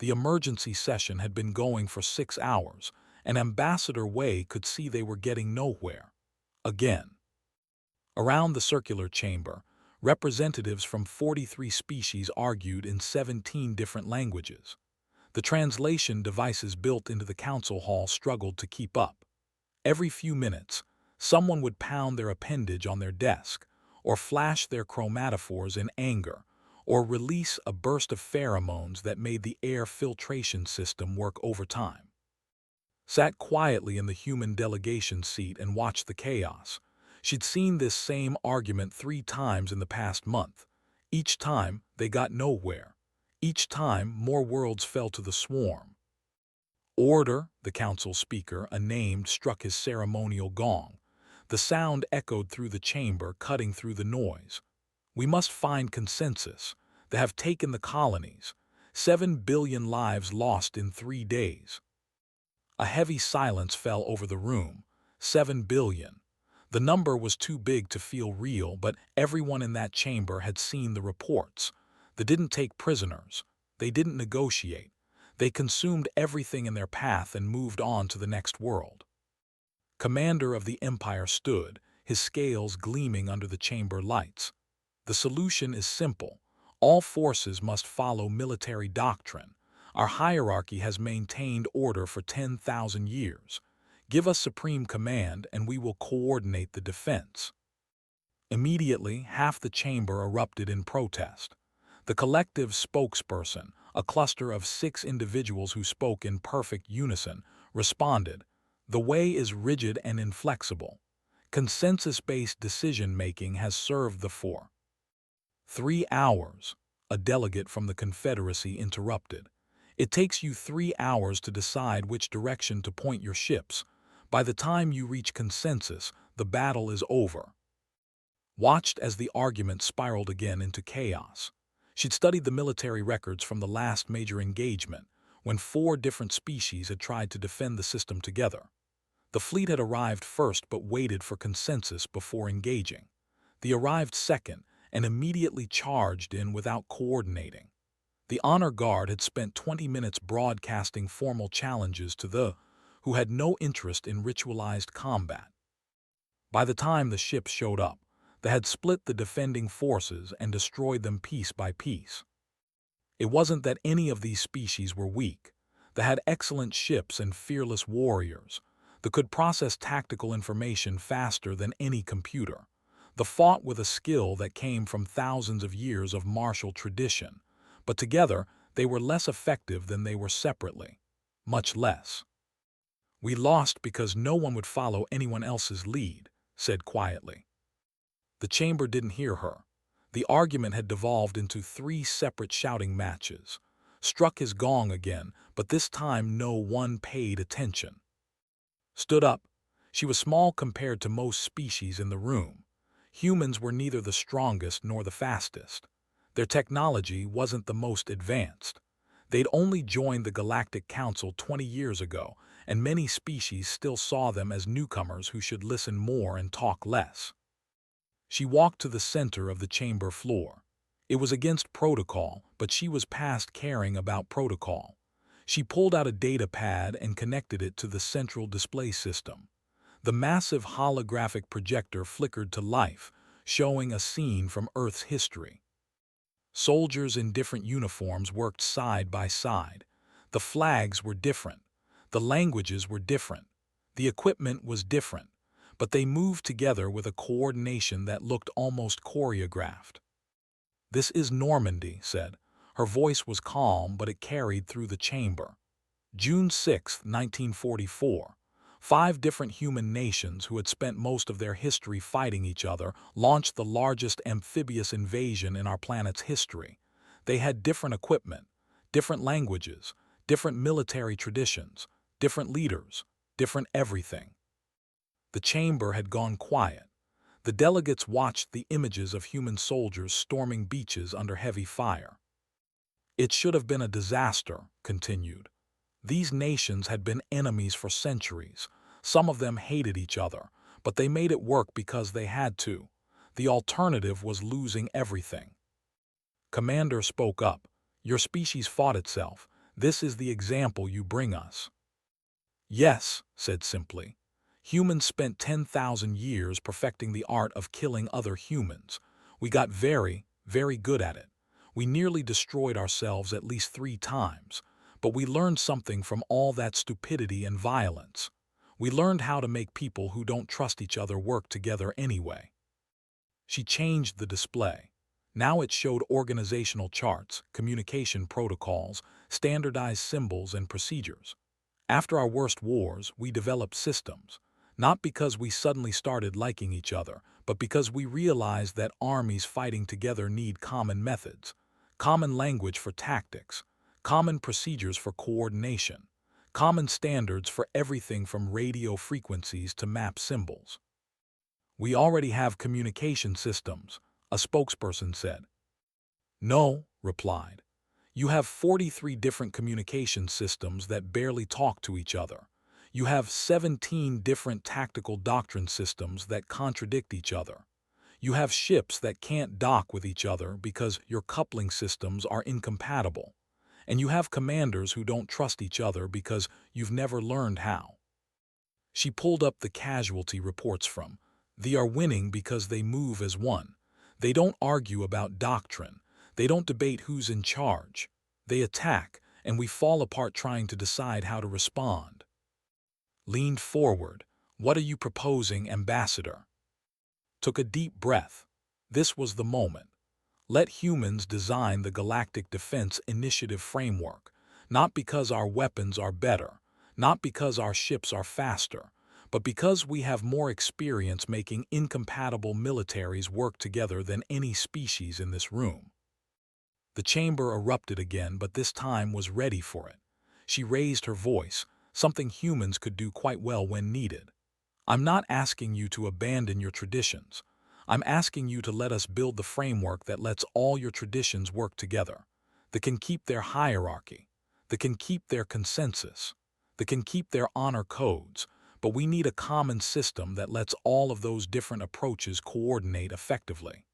The emergency session had been going for 6 hours, and Ambassador Wei could see they were getting nowhere. Again. Around the circular chamber, representatives from 43 species argued in 17 different languages. The translation devices built into the council hall struggled to keep up. Every few minutes, someone would pound their appendage on their desk, or flash their chromatophores in anger, or release a burst of pheromones that made the air filtration system work overtime. Sat quietly in the human delegation seat and watched the chaos. She'd seen this same argument 3 times in the past month. Each time, they got nowhere. Each time, more worlds fell to the swarm. Order, the council speaker, a named, struck his ceremonial gong. The sound echoed through the chamber, cutting through the noise. We must find consensus. They have taken the colonies. 7 billion lives lost in 3 days. A heavy silence fell over the room. 7 billion. The number was too big to feel real, but everyone in that chamber had seen the reports. They didn't take prisoners. They didn't negotiate. They consumed everything in their path and moved on to the next world. Commander of the Empire stood, his scales gleaming under the chamber lights. The solution is simple. All forces must follow military doctrine. Our hierarchy has maintained order for 10,000 years. Give us supreme command and we will coordinate the defense. Immediately, half the chamber erupted in protest. The collective spokesperson, a cluster of 6 individuals who spoke in perfect unison, responded, "The way is rigid and inflexible. Consensus-based decision-making has served the for 3 hours." A delegate from the Confederacy interrupted. "It takes you 3 hours to decide which direction to point your ships. By the time you reach consensus, the battle is over." Watched as the argument spiraled again into chaos. She'd studied the military records from the last major engagement, when 4 different species had tried to defend the system together. The fleet had arrived first but waited for consensus before engaging. They arrived second and immediately charged in without coordinating. The honor guard had spent 20 minutes broadcasting formal challenges to the who had no interest in ritualized combat. By the time the ships showed up, they had split the defending forces and destroyed them piece by piece. It wasn't that any of these species were weak. They had excellent ships and fearless warriors. They could process tactical information faster than any computer. They fought with a skill that came from thousands of years of martial tradition. But together, they were less effective than they were separately. Much less. "We lost because no one would follow anyone else's lead," said quietly. The chamber didn't hear her. The argument had devolved into 3 separate shouting matches. Struck his gong again, but this time no one paid attention. Stood up. She was small compared to most species in the room. Humans were neither the strongest nor the fastest. Their technology wasn't the most advanced. They'd only joined the Galactic Council 20 years ago, and many species still saw them as newcomers who should listen more and talk less. She walked to the center of the chamber floor. It was against protocol, but she was past caring about protocol. She pulled out a data pad and connected it to the central display system. The massive holographic projector flickered to life, showing a scene from Earth's history. Soldiers in different uniforms worked side by side. The flags were different. The languages were different. The equipment was different. But they moved together with a coordination that looked almost choreographed. "This is Normandy," said. Her voice was calm, but it carried through the chamber. June 6, 1944. 5 different human nations who had spent most of their history fighting each other launched the largest amphibious invasion in our planet's history. They had different equipment, different languages, different military traditions, different leaders, different everything. The chamber had gone quiet. The delegates watched the images of human soldiers storming beaches under heavy fire. "It should have been a disaster," continued. "These nations had been enemies for centuries. Some of them hated each other, but they made it work because they had to. The alternative was losing everything." Commander spoke up. "Your species fought itself. This is the example you bring us." "Yes," said simply. "Humans spent 10,000 years perfecting the art of killing other humans. We got very, very good at it. We nearly destroyed ourselves at least 3 times, but we learned something from all that stupidity and violence. We learned how to make people who don't trust each other work together anyway." She changed the display. Now it showed organizational charts, communication protocols, standardized symbols and procedures. "After our worst wars, we developed systems, not because we suddenly started liking each other, but because we realized that armies fighting together need common methods, common language for tactics, common procedures for coordination, common standards for everything from radio frequencies to map symbols." "We already have communication systems," a spokesperson said. "No," replied. "You have 43 different communication systems that barely talk to each other. You have 17 different tactical doctrine systems that contradict each other. You have ships that can't dock with each other because your coupling systems are incompatible. And you have commanders who don't trust each other because you've never learned how." She pulled up the casualty reports from. "They are winning because they move as one. They don't argue about doctrine. They don't debate who's in charge. They attack, and we fall apart trying to decide how to respond." Leaned forward. "What are you proposing, Ambassador?" Took a deep breath. This was the moment. Let humans design the Galactic Defense Initiative framework, not because our weapons are better, not because our ships are faster, but because we have more experience making incompatible militaries work together than any species in this room. The chamber erupted again, but this time was ready for it. She raised her voice, something humans could do quite well when needed. "I'm not asking you to abandon your traditions. I'm asking you to let us build the framework that lets all your traditions work together, that can keep their hierarchy, that can keep their consensus, that can keep their honor codes, but we need a common system that lets all of those different approaches coordinate effectively."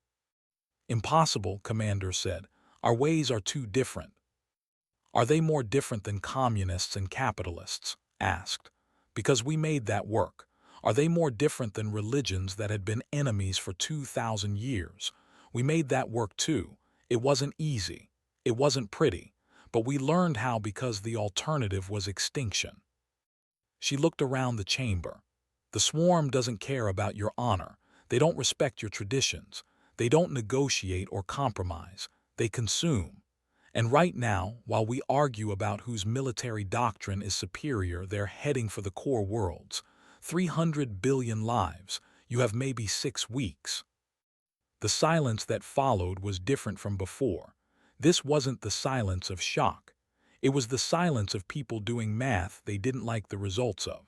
"Impossible," Commander said. "Our ways are too different." "Are they more different than communists and capitalists?" asked. "Because we made that work. Are they more different than religions that had been enemies for 2,000 years? We made that work too. It wasn't easy. It wasn't pretty. But we learned how because the alternative was extinction." She looked around the chamber. "The swarm doesn't care about your honor. They don't respect your traditions. They don't negotiate or compromise. They consume. And right now, while we argue about whose military doctrine is superior, they're heading for the core worlds. 300 billion lives. You have maybe 6 weeks." The silence that followed was different from before. This wasn't the silence of shock. It was the silence of people doing math they didn't like the results of.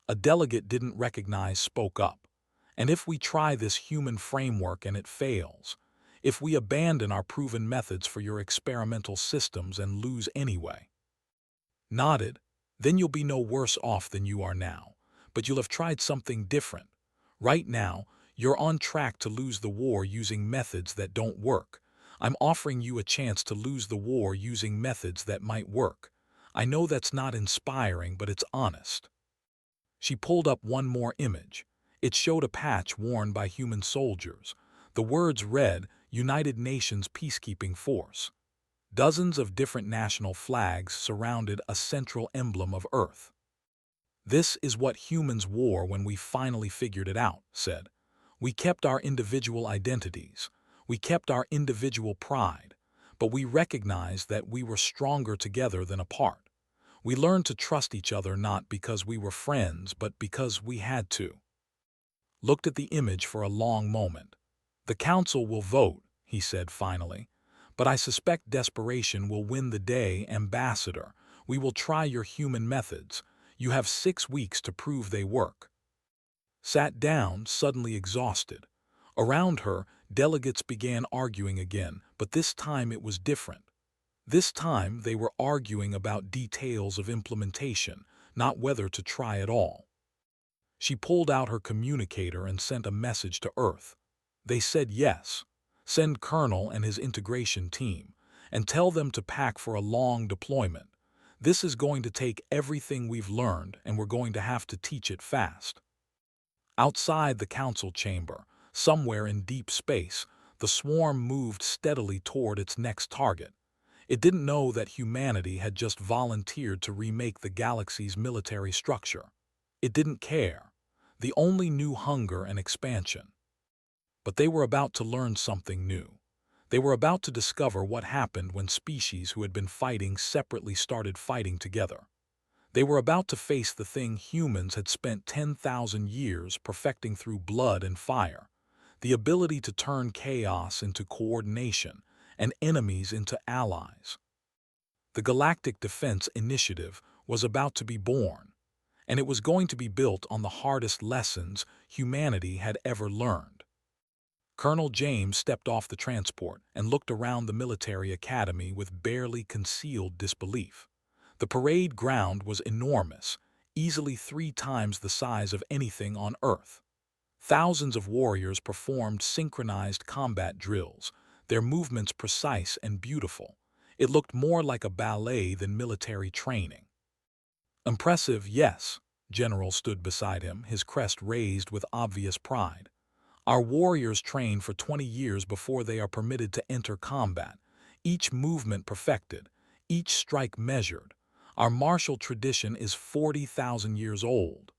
A delegate didn't recognize spoke up. "And if we try this human framework and it fails? If we abandon our proven methods for your experimental systems and lose anyway?" Nodded. "Then you'll be no worse off than you are now. But you'll have tried something different. Right now, you're on track to lose the war using methods that don't work. I'm offering you a chance to lose the war using methods that might work. I know that's not inspiring, but it's honest." She pulled up one more image. It showed a patch worn by human soldiers. The words read, "United Nations Peacekeeping Force." Dozens of different national flags surrounded a central emblem of Earth. "This is what humans wore when we finally figured it out," said. "We kept our individual identities. We kept our individual pride. But we recognized that we were stronger together than apart. We learned to trust each other not because we were friends, but because we had to." Looked at the image for a long moment. "The council will vote," he said finally. "But I suspect desperation will win the day, Ambassador. We will try your human methods. You have 6 weeks to prove they work." Sat down, suddenly exhausted. Around her, delegates began arguing again, but this time it was different. This time they were arguing about details of implementation, not whether to try at all. She pulled out her communicator and sent a message to Earth. They said yes. Send Colonel and his integration team. and tell them to pack for a long deployment. This is going to take everything we've learned, and we're going to have to teach it fast. Outside the council chamber, somewhere in deep space, the swarm moved steadily toward its next target. It didn't know that humanity had just volunteered to remake the galaxy's military structure. It didn't care. The only knew hunger and expansion. But they were about to learn something new. They were about to discover what happened when species who had been fighting separately started fighting together. They were about to face the thing humans had spent 10,000 years perfecting through blood and fire, the ability to turn chaos into coordination and enemies into allies. The Galactic Defense Initiative was about to be born, and it was going to be built on the hardest lessons humanity had ever learned. Colonel James stepped off the transport and looked around the military academy with barely concealed disbelief. The parade ground was enormous, easily 3 times the size of anything on Earth. Thousands of warriors performed synchronized combat drills, their movements precise and beautiful. It looked more like a ballet than military training. Impressive, yes. General stood beside him, his crest raised with obvious pride. Our warriors train for 20 years before they are permitted to enter combat, each movement perfected, each strike measured. Our martial tradition is 40,000 years old.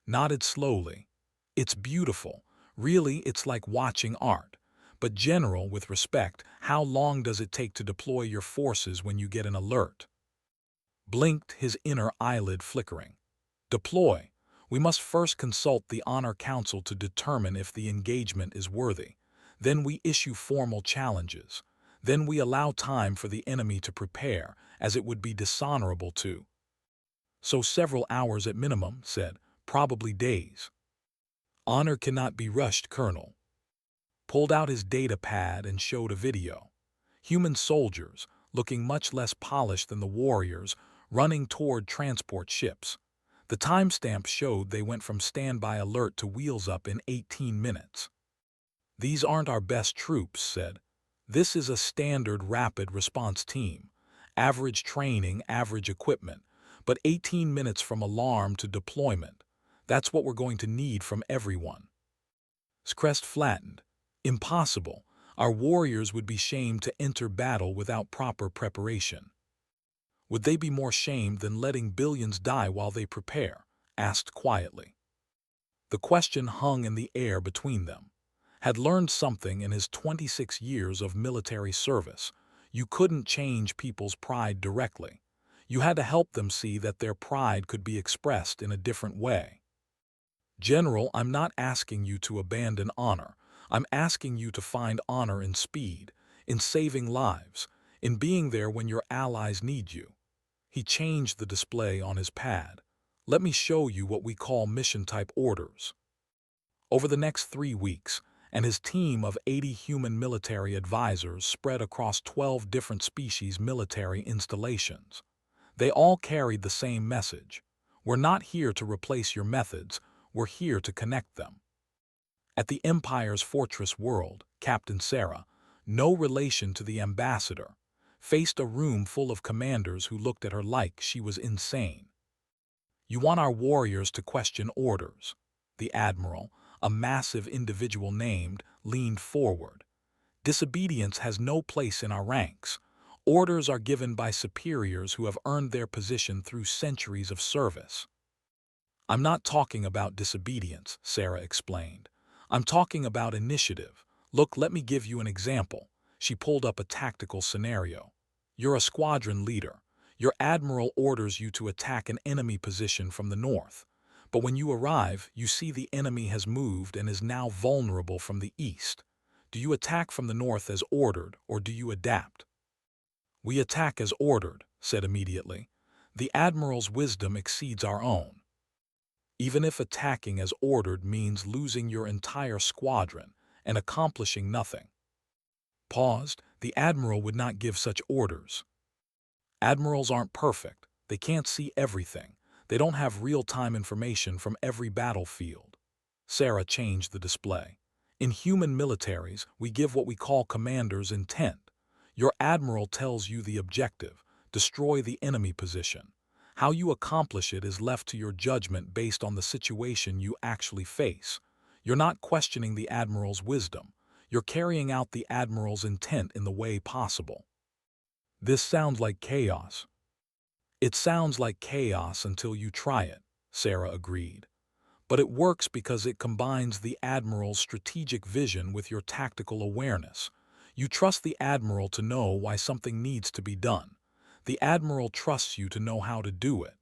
Nodded slowly. It's beautiful. Really, it's like watching art. But General, with respect, how long does it take to deploy your forces when you get an alert? Blinked, his inner eyelid flickering. Deploy. We must first consult the Honor Council to determine if the engagement is worthy. Then we issue formal challenges. Then we allow time for the enemy to prepare, as it would be dishonorable to. So several hours at minimum, said, probably days. Honor cannot be rushed, Colonel. Pulled out his data pad and showed a video. Human soldiers, looking much less polished than the warriors, running toward transport ships. The timestamp showed they went from standby alert to wheels up in 18 minutes. These aren't our best troops, said. This is a standard rapid response team. Average training, average equipment, but 18 minutes from alarm to deployment. That's what we're going to need from everyone. His crest flattened. Impossible. Our warriors would be shamed to enter battle without proper preparation. Would they be more shamed than letting billions die while they prepare? Asked quietly. The question hung in the air between them. Had learned something in his 26 years of military service. You couldn't change people's pride directly. You had to help them see that their pride could be expressed in a different way. General, I'm not asking you to abandon honor. I'm asking you to find honor in speed, in saving lives, in being there when your allies need you. He changed the display on his pad. Let me show you what we call mission-type orders. Over the next 3 weeks, and his team of 80 human military advisors spread across 12 different species military installations. They all carried the same message. We're not here to replace your methods, we're here to connect them. At the Empire's fortress world, Captain Sarah, no relation to the ambassador, faced a room full of commanders who looked at her like she was insane. You want our warriors to question orders. The admiral, a massive individual named, leaned forward. Disobedience has no place in our ranks. Orders are given by superiors who have earned their position through centuries of service. I'm not talking about disobedience, Sarah explained. I'm talking about initiative. Look, let me give you an example. She pulled up a tactical scenario. You're a squadron leader. Your admiral orders you to attack an enemy position from the north. But when you arrive, you see the enemy has moved and is now vulnerable from the east. Do you attack from the north as ordered, or do you adapt? We attack as ordered, said immediately. The admiral's wisdom exceeds our own. Even if attacking as ordered means losing your entire squadron and accomplishing nothing. Paused, the admiral would not give such orders. Admirals aren't perfect. They can't see everything. They don't have real-time information from every battlefield. Sarah changed the display. In human militaries, we give what we call commander's intent. Your admiral tells you the objective: destroy the enemy position. How you accomplish it is left to your judgment based on the situation you actually face. You're not questioning the admiral's wisdom. You're carrying out the admiral's intent in the way possible. This sounds like chaos. It sounds like chaos until you try it, Sarah agreed. But it works because it combines the admiral's strategic vision with your tactical awareness. You trust the admiral to know why something needs to be done. The admiral trusts you to know how to do it.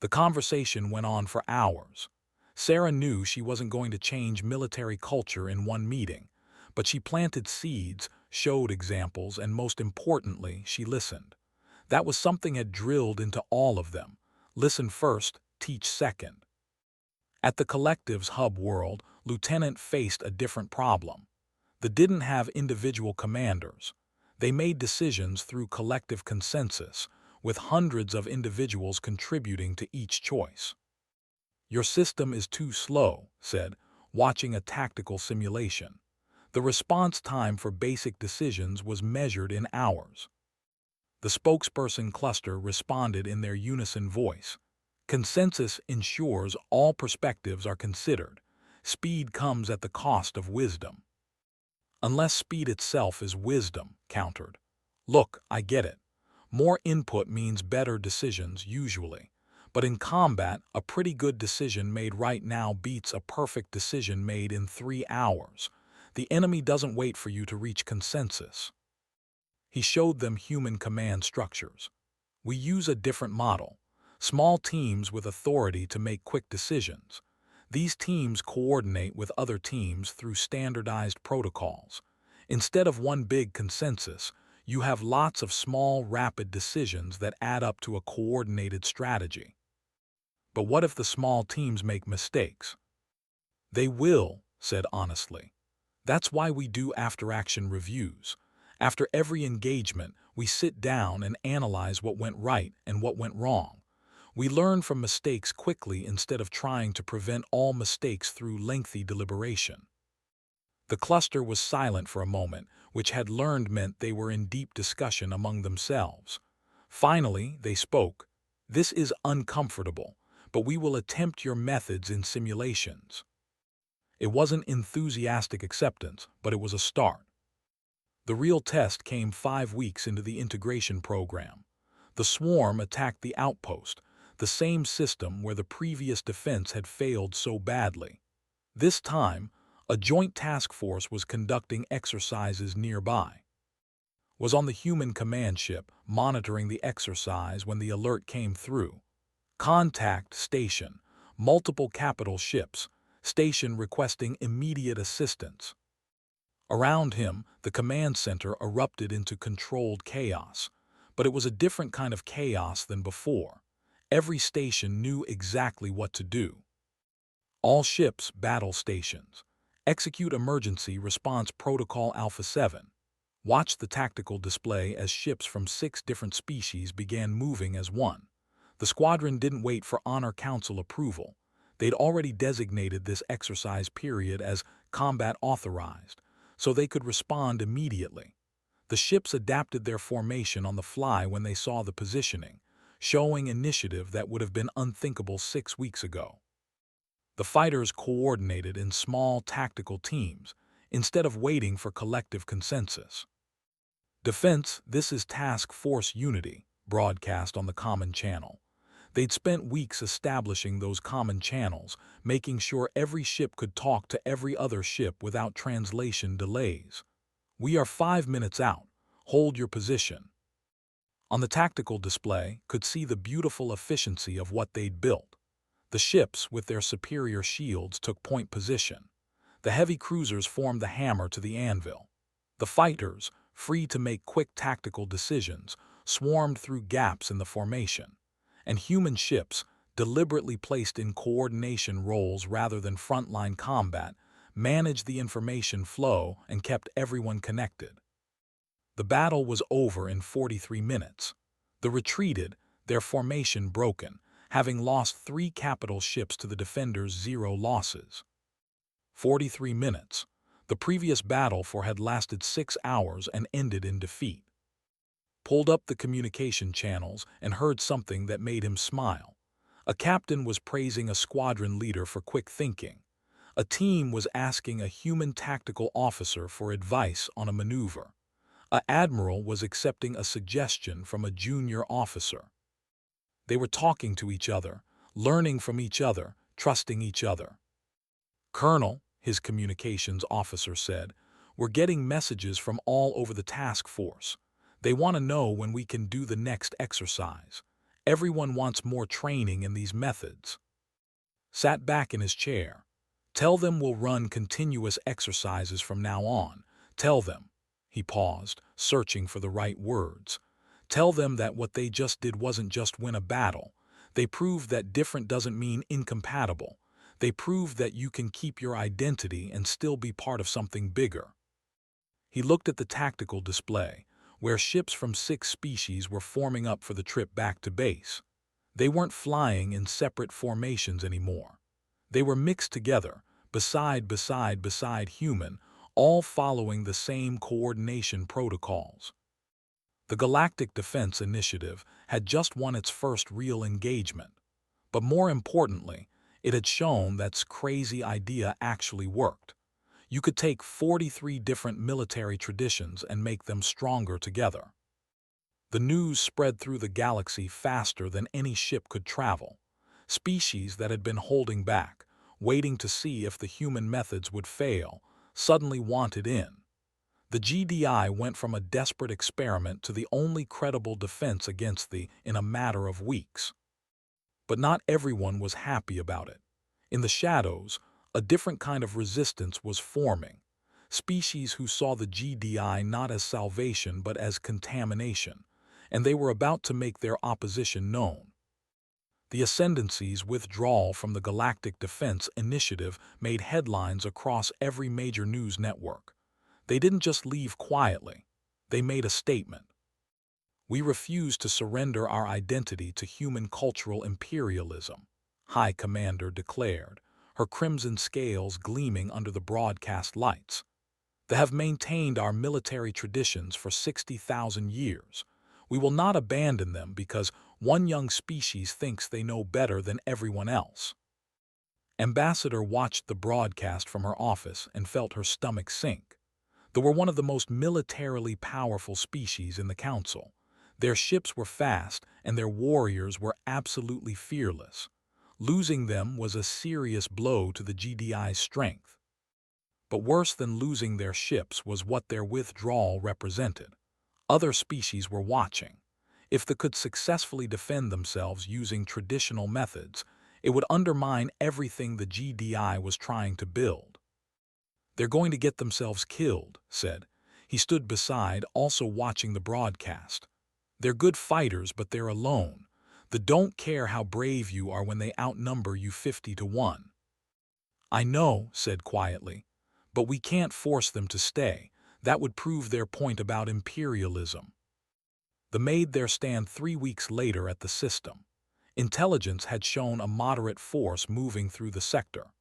The conversation went on for hours. Sarah knew she wasn't going to change military culture in one meeting, but she planted seeds, showed examples, and most importantly, she listened. That was something had drilled into all of them. Listen first, teach second. At the collective's hub world, Lieutenant faced a different problem. They didn't have individual commanders. They made decisions through collective consensus, with hundreds of individuals contributing to each choice. Your system is too slow, said, watching a tactical simulation. The response time for basic decisions was measured in hours. The spokesperson cluster responded in their unison voice. Consensus ensures all perspectives are considered. Speed comes at the cost of wisdom. Unless speed itself is wisdom, countered. Look, I get it. More input means better decisions, usually. But in combat, a pretty good decision made right now beats a perfect decision made in 3 hours. The enemy doesn't wait for you to reach consensus. He showed them human command structures. We use a different model. Small teams with authority to make quick decisions. These teams coordinate with other teams through standardized protocols. Instead of one big consensus, you have lots of small, rapid decisions that add up to a coordinated strategy. But what if the small teams make mistakes? They will, said honestly. That's why we do after-action reviews. After every engagement, we sit down and analyze what went right and what went wrong. We learn from mistakes quickly instead of trying to prevent all mistakes through lengthy deliberation. The cluster was silent for a moment, which had learned meant they were in deep discussion among themselves. Finally, they spoke. This is uncomfortable, but we will attempt your methods in simulations. It wasn't enthusiastic acceptance, but it was a start. The real test came 5 weeks into the integration program. The swarm attacked the outpost, the same system where the previous defense had failed so badly. This time, a joint task force was conducting exercises nearby. Was on the human command ship, monitoring the exercise when the alert came through. Contact station, multiple capital ships, station requesting immediate assistance. Around him, the command center erupted into controlled chaos, but it was a different kind of chaos than before. Every station knew exactly what to do. All ships, battle stations. Execute Emergency Response Protocol Alpha 7. Watch the tactical display as ships from 6 different species began moving as one. The squadron didn't wait for Honor Council approval. They'd already designated this exercise period as combat authorized, so they could respond immediately. The ships adapted their formation on the fly when they saw the positioning, showing initiative that would have been unthinkable 6 weeks ago. The fighters coordinated in small tactical teams, instead of waiting for collective consensus. Defense, this is Task Force Unity, broadcast on the common channel. They'd spent weeks establishing those common channels, making sure every ship could talk to every other ship without translation delays. We are 5 minutes out. Hold your position. On the tactical display, could see the beautiful efficiency of what they'd built. The ships, with their superior shields, took point position. The heavy cruisers formed the hammer to the anvil. The fighters, free to make quick tactical decisions, swarmed through gaps in the formation. And human ships, deliberately placed in coordination roles rather than frontline combat, managed the information flow and kept everyone connected. The battle was over in 43 minutes. They retreated, their formation broken, having lost 3 capital ships to the defenders' 0 losses. 43 minutes. The previous battle had lasted 6 hours and ended in defeat. Pulled up the communication channels and heard something that made him smile. A captain was praising a squadron leader for quick thinking. A team was asking a human tactical officer for advice on a maneuver. An admiral was accepting a suggestion from a junior officer. They were talking to each other, learning from each other, trusting each other. "Colonel," his communications officer said, "we're getting messages from all over the task force. They want to know when we can do the next exercise. Everyone wants more training in these methods." Sat back in his chair. "Tell them we'll run continuous exercises from now on. Tell them." He paused, searching for the right words. "Tell them that what they just did wasn't just win a battle. They proved that different doesn't mean incompatible. They proved that you can keep your identity and still be part of something bigger." He looked at the tactical display, where ships from 6 species were forming up for the trip back to base. They weren't flying in separate formations anymore. They were mixed together, beside human, all following the same coordination protocols. The Galactic Defense Initiative had just won its first real engagement. But more importantly, it had shown that crazy idea actually worked. You could take 43 different military traditions and make them stronger together. The news spread through the galaxy faster than any ship could travel. Species that had been holding back, waiting to see if the human methods would fail, suddenly wanted in. The GDI went from a desperate experiment to the only credible defense against in a matter of weeks. But not everyone was happy about it. In the shadows, a different kind of resistance was forming. Species who saw the GDI not as salvation but as contamination, and they were about to make their opposition known. The Ascendancy's withdrawal from the Galactic Defense Initiative made headlines across every major news network. They didn't just leave quietly. They made a statement. "We refuse to surrender our identity to human cultural imperialism," High Commander declared, her crimson scales gleaming under the broadcast lights. "They have maintained our military traditions for 60,000 years. We will not abandon them because one young species thinks they know better than everyone else." Ambassador watched the broadcast from her office and felt her stomach sink. They were one of the most militarily powerful species in the Council. Their ships were fast, and their warriors were absolutely fearless. Losing them was a serious blow to the GDI's strength. But worse than losing their ships was what their withdrawal represented. Other species were watching. If they could successfully defend themselves using traditional methods, it would undermine everything the GDI was trying to build. "They're going to get themselves killed," said. He stood beside, also watching the broadcast. "They're good fighters, but they're alone. They don't care how brave you are when they outnumber you 50-1. "I know," said quietly, "but we can't force them to stay. That would prove their point about imperialism." They made their stand 3 weeks later at the system. Intelligence had shown a moderate force moving through the sector.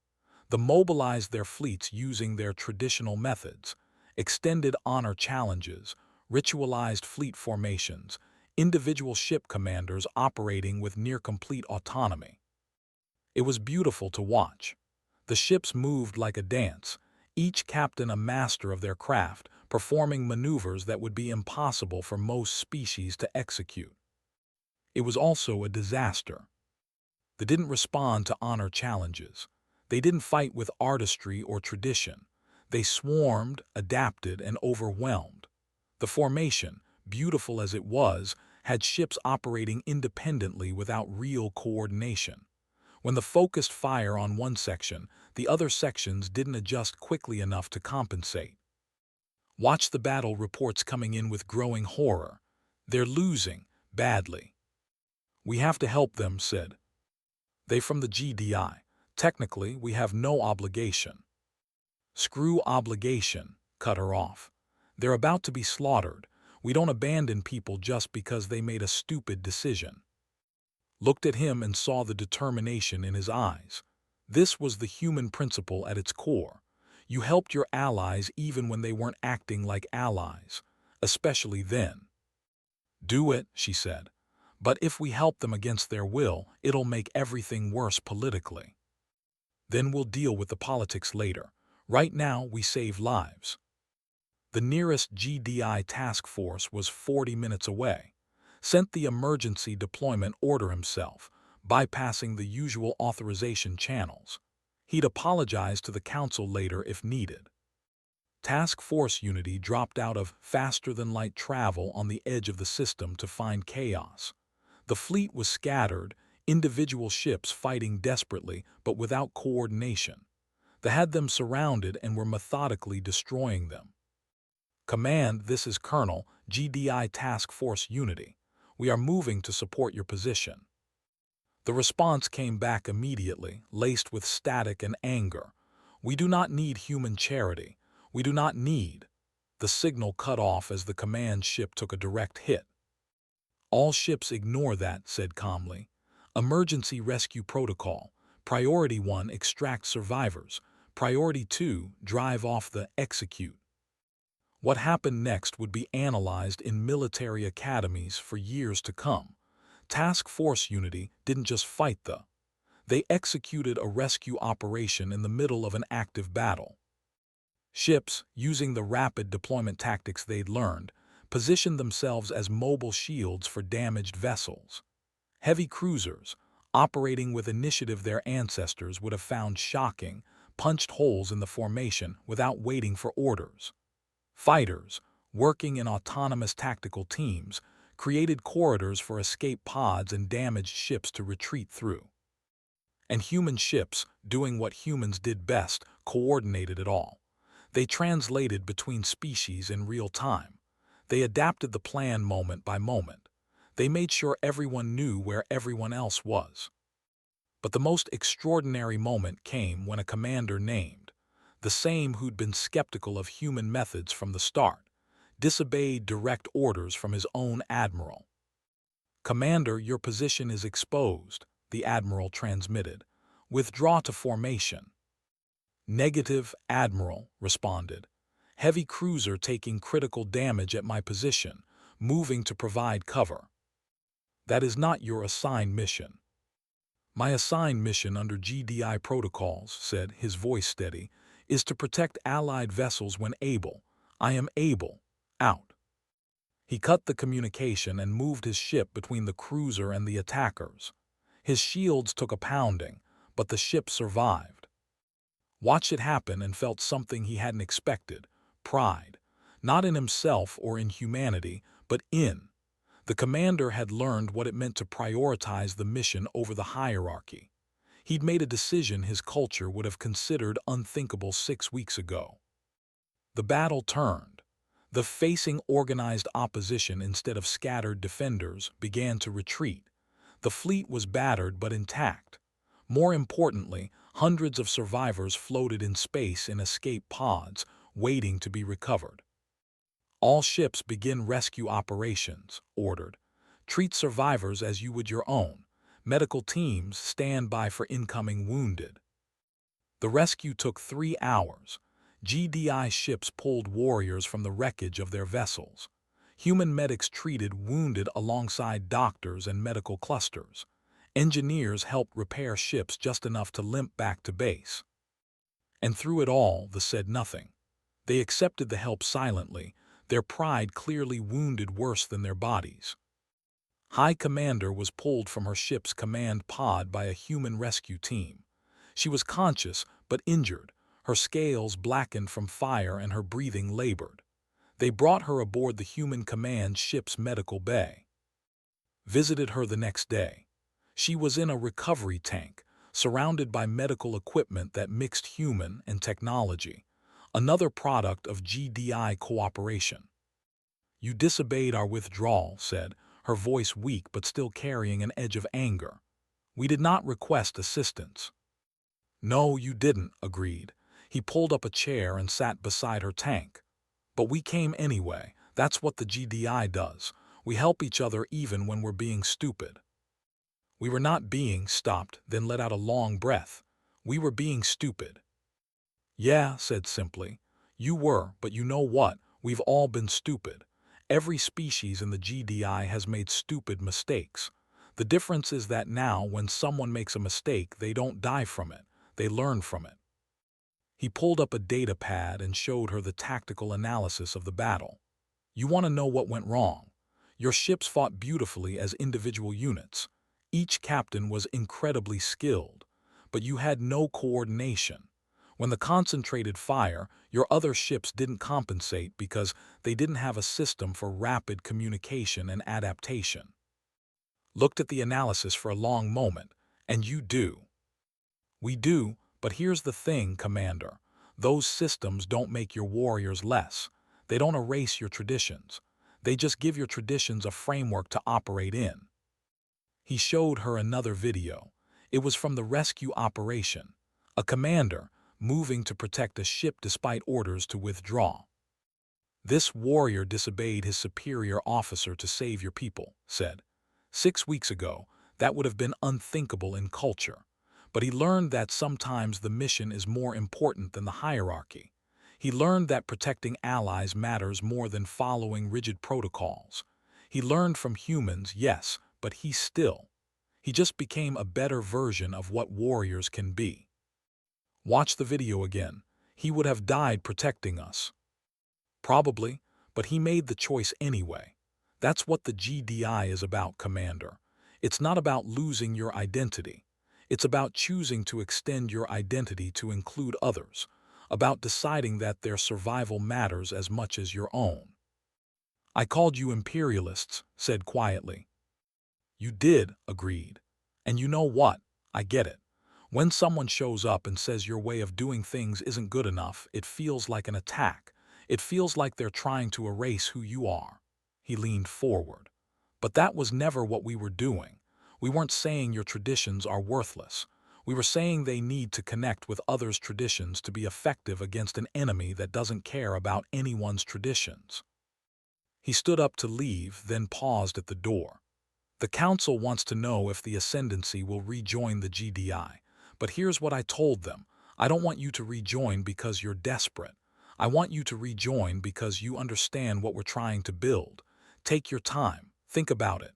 They mobilized their fleets using their traditional methods: extended honor challenges, ritualized fleet formations, individual ship commanders operating with near-complete autonomy. It was beautiful to watch. The ships moved like a dance, each captain a master of their craft, performing maneuvers that would be impossible for most species to execute. It was also a disaster. They didn't respond to honor challenges. They didn't fight with artistry or tradition. They swarmed, adapted, and overwhelmed. The formation, beautiful as it was, had ships operating independently without real coordination. When the focused fire on one section, the other sections didn't adjust quickly enough to compensate. Watch the battle reports coming in with growing horror. "They're losing, badly. We have to help them," said they from the GDI. "Technically, we have no obligation." "Screw obligation," cut her off. "They're about to be slaughtered. We don't abandon people just because they made a stupid decision." Looked at him and saw the determination in his eyes. This was the human principle at its core. You helped your allies even when they weren't acting like allies, especially then. Do it, she said. But if we help them against their will, it'll make everything worse politically. Then we'll deal with the politics later. Right now, we save lives. The nearest GDI task force was 40 minutes away. Sent the emergency deployment order himself, bypassing the usual authorization channels. He'd apologize to the council later if needed. Task Force Unity dropped out of faster-than-light travel on the edge of the system to find chaos. The fleet was scattered, individual ships fighting desperately but without coordination. They had them surrounded and were methodically destroying them. Command, this is Colonel, GDI Task Force Unity. We are moving to support your position. The response came back immediately, laced with static and anger. We do not need human charity. We do not need. The signal cut off as the command ship took a direct hit. All ships ignore that, said calmly. Emergency rescue protocol. Priority 1, extract survivors. Priority 2, drive off the execute. What happened next would be analyzed in military academies for years to come. Task Force Unity didn't just fight they executed a rescue operation in the middle of an active battle. Ships, using the rapid deployment tactics they'd learned, positioned themselves as mobile shields for damaged vessels. Heavy cruisers, operating with initiative their ancestors would have found shocking, punched holes in the formation without waiting for orders. Fighters, working in autonomous tactical teams, created corridors for escape pods and damaged ships to retreat through. And human ships, doing what humans did best, coordinated it all. They translated between species in real time. They adapted the plan moment by moment. They made sure everyone knew where everyone else was. But the most extraordinary moment came when a commander named, the same who'd been skeptical of human methods from the start, disobeyed direct orders from his own admiral. Commander, your position is exposed, the admiral transmitted. Withdraw to formation. Negative, Admiral, responded. Heavy cruiser taking critical damage at my position, moving to provide cover. That is not your assigned mission. My assigned mission under GDI protocols, said, his voice steady, is to protect Allied vessels when able. I am able. Out. He cut the communication and moved his ship between the cruiser and the attackers. His shields took a pounding, but the ship survived. Watched it happen and felt something he hadn't expected, pride, not in himself or in humanity, but in. The commander had learned what it meant to prioritize the mission over the hierarchy. He'd made a decision his culture would have considered unthinkable 6 weeks ago. The battle turned. The facing organized opposition instead of scattered defenders began to retreat. The fleet was battered but intact. More importantly, hundreds of survivors floated in space in escape pods, waiting to be recovered. All ships begin rescue operations, ordered. Treat survivors as you would your own. Medical teams stand by for incoming wounded. The rescue took 3 hours. GDI ships pulled warriors from the wreckage of their vessels. Human medics treated wounded alongside doctors and medical clusters. Engineers helped repair ships just enough to limp back to base. And through it all, they said nothing. They accepted the help silently, their pride clearly wounded worse than their bodies. High Commander was pulled from her ship's command pod by a human rescue team. She was conscious but injured, her scales blackened from fire and her breathing labored. They brought her aboard the human command ship's medical bay. Visited her the next day. She was in a recovery tank, surrounded by medical equipment that mixed human and technology, another product of GDI cooperation. You disobeyed our withdrawal, said, her voice weak but still carrying an edge of anger. We did not request assistance. No, you didn't, agreed. He pulled up a chair and sat beside her tank. But we came anyway. That's what the GDI does. We help each other even when we're being stupid. We were not being stopped, then let out a long breath. We were being stupid. Yeah, said simply. You were, but you know what? We've all been stupid. Every species in the GDI has made stupid mistakes. The difference is that now, when someone makes a mistake, they don't die from it. They learn from it. He pulled up a data pad and showed her the tactical analysis of the battle. You want to know what went wrong? Your ships fought beautifully as individual units. Each captain was incredibly skilled, but you had no coordination. When the concentrated fire, your other ships didn't compensate because they didn't have a system for rapid communication and adaptation. Looked at the analysis for a long moment, and you do. We do, but here's the thing, Commander. Those systems don't make your warriors less. They don't erase your traditions. They just give your traditions a framework to operate in. He showed her another video. It was from the rescue operation. A commander moving to protect a ship despite orders to withdraw. This warrior disobeyed his superior officer to save your people, said. 6 weeks ago, that would have been unthinkable in culture. But he learned that sometimes the mission is more important than the hierarchy. He learned that protecting allies matters more than following rigid protocols. He learned from humans, yes, but he just became a better version of what warriors can be. Watch the video again. He would have died protecting us. Probably, but he made the choice anyway. That's what the GDI is about, Commander. It's not about losing your identity. It's about choosing to extend your identity to include others, about deciding that their survival matters as much as your own. I called you imperialists, said quietly. You did, agreed. And you know what? I get it. When someone shows up and says your way of doing things isn't good enough, it feels like an attack. It feels like they're trying to erase who you are. He leaned forward. But that was never what we were doing. We weren't saying your traditions are worthless. We were saying they need to connect with others' traditions to be effective against an enemy that doesn't care about anyone's traditions. He stood up to leave, then paused at the door. The Council wants to know if the Ascendancy will rejoin the GDI. But here's what I told them. I don't want you to rejoin because you're desperate. I want you to rejoin because you understand what we're trying to build. Take your time. Think about it.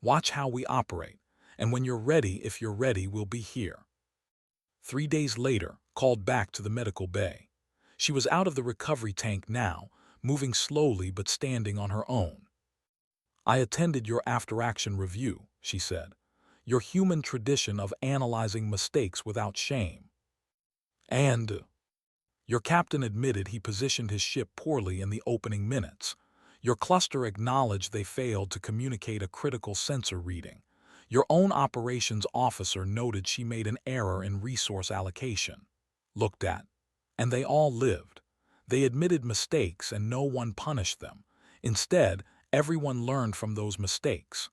Watch how we operate. And when you're ready, if you're ready, we'll be here. 3 days later, called back to the medical bay. She was out of the recovery tank now, moving slowly but standing on her own. I attended your after-action review, she said. Your human tradition of analyzing mistakes without shame. And your captain admitted he positioned his ship poorly in the opening minutes. Your cluster acknowledged they failed to communicate a critical sensor reading. Your own operations officer noted she made an error in resource allocation. Looked at. And they all lived. They admitted mistakes and no one punished them. Instead, everyone learned from those mistakes.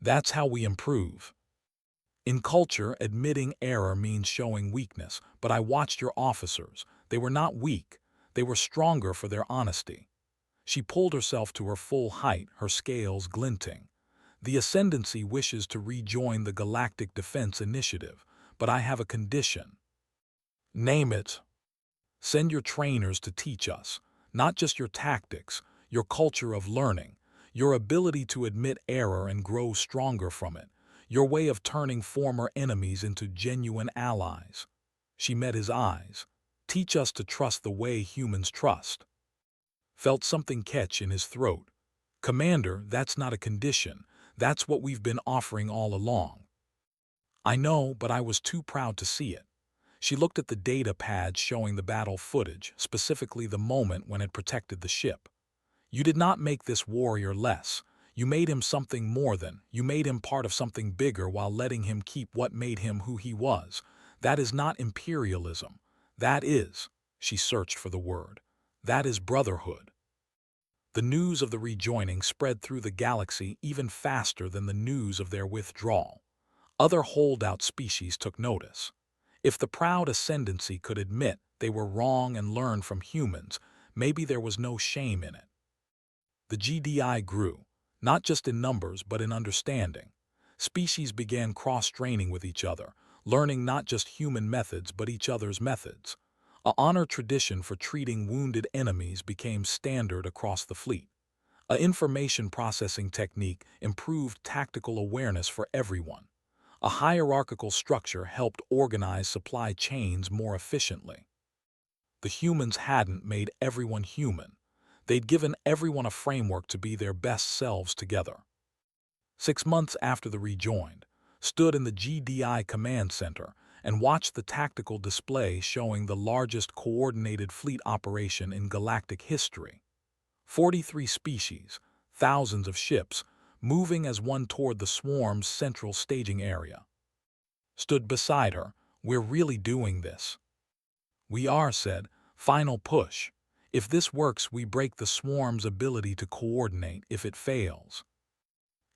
That's how we improve. In culture, admitting error means showing weakness, but I watched your officers. They were not weak. They were stronger for their honesty. She pulled herself to her full height, her scales glinting. The Ascendancy wishes to rejoin the Galactic Defense Initiative, but I have a condition. Name it. Send your trainers to teach us, not just your tactics, your culture of learning, your ability to admit error and grow stronger from it, your way of turning former enemies into genuine allies. She met his eyes. Teach us to trust the way humans trust. Felt something catch in his throat. Commander, that's not a condition. That's what we've been offering all along. I know, but I was too proud to see it. She looked at the data pad showing the battle footage, specifically the moment when it protected the ship. You did not make this warrior less. You made him something more than. You made him part of something bigger while letting him keep what made him who he was. That is not imperialism. That is, she searched for the word, that is brotherhood. The news of the rejoining spread through the galaxy even faster than the news of their withdrawal. Other holdout species took notice. If the proud Ascendancy could admit they were wrong and learn from humans, maybe there was no shame in it. The GDI grew, not just in numbers but in understanding. Species began cross-training with each other, learning not just human methods but each other's methods. A honor tradition for treating wounded enemies became standard across the fleet. A information processing technique improved tactical awareness for everyone. A hierarchical structure helped organize supply chains more efficiently. The humans hadn't made everyone human. They'd given everyone a framework to be their best selves together. 6 months after the rejoined, stood in the GDI command center and watched the tactical display showing the largest coordinated fleet operation in galactic history. 43 species, thousands of ships, moving as one toward the swarm's central staging area. Stood beside her. "We're really doing this." "We are," said. "Final push. If this works, we break the swarm's ability to coordinate. If it fails."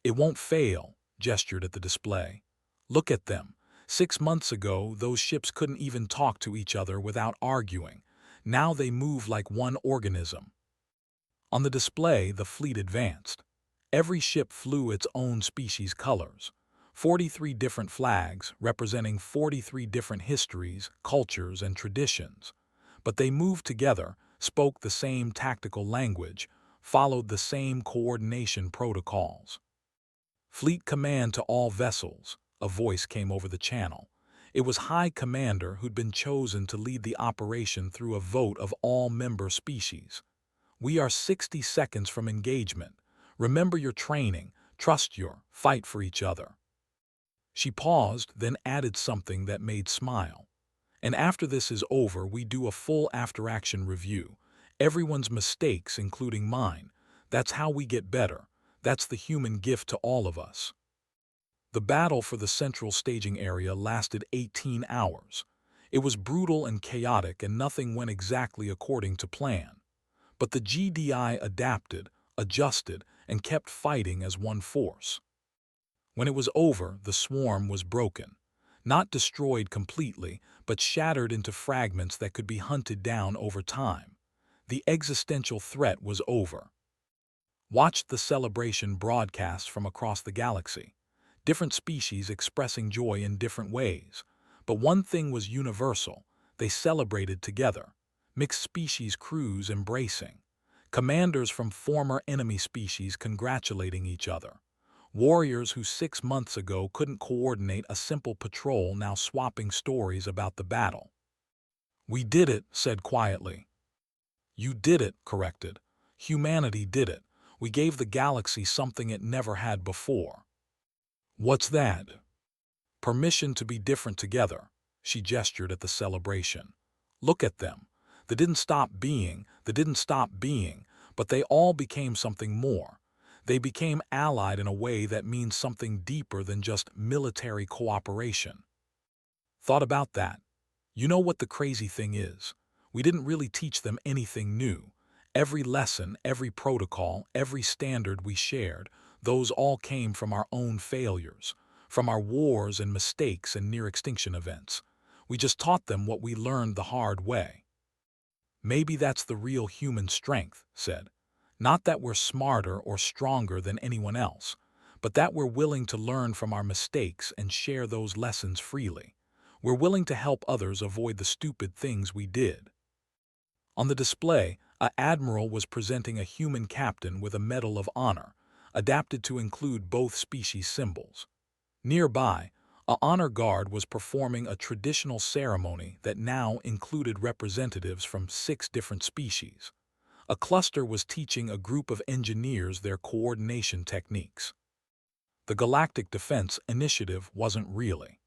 "It won't fail," gestured at the display. "Look at them. 6 months ago, those ships couldn't even talk to each other without arguing. Now they move like one organism." On the display, the fleet advanced. Every ship flew its own species colors. 43 different flags representing 43 different histories, cultures, and traditions. But they moved together, spoke the same tactical language, followed the same coordination protocols. "Fleet command to all vessels," a voice came over the channel. It was High Commander who'd been chosen to lead the operation through a vote of all member species. "We are 60 seconds from engagement. Remember your training, trust fight for each other." She paused, then added something that made smile. "And after this is over, we do a full after-action review. Everyone's mistakes, including mine. That's how we get better. That's the human gift to all of us." The battle for the central staging area lasted 18 hours. It was brutal and chaotic, and nothing went exactly according to plan. But the GDI adapted, adjusted, and kept fighting as one force. When it was over, the swarm was broken. Not destroyed completely, but shattered into fragments that could be hunted down over time. The existential threat was over. Watched the celebration broadcast from across the galaxy. Different species expressing joy in different ways. But one thing was universal. They celebrated together. Mixed species crews embracing. Commanders from former enemy species congratulating each other. Warriors who 6 months ago couldn't coordinate a simple patrol now swapping stories about the battle. "We did it," said quietly. "You did it," corrected. "Humanity did it. We gave the galaxy something it never had before." "What's that?" "Permission to be different together." She gestured at the celebration. "Look at them. They didn't stop being, but they all became something more. They became allied in a way that means something deeper than just military cooperation." Thought about that. You know what the crazy thing is? We didn't really teach them anything new. Every lesson, every protocol, every standard we shared, those all came from our own failures, from our wars and mistakes and near-extinction events. We just taught them what we learned the hard way. "Maybe that's the real human strength," said. "Not that we're smarter or stronger than anyone else, but that we're willing to learn from our mistakes and share those lessons freely. We're willing to help others avoid the stupid things we did." On the display, an admiral was presenting a human captain with a Medal of Honor, adapted to include both species symbols. Nearby, a honor guard was performing a traditional ceremony that now included representatives from 6 different species. A cluster was teaching a group of engineers their coordination techniques. The Galactic Defense Initiative wasn't really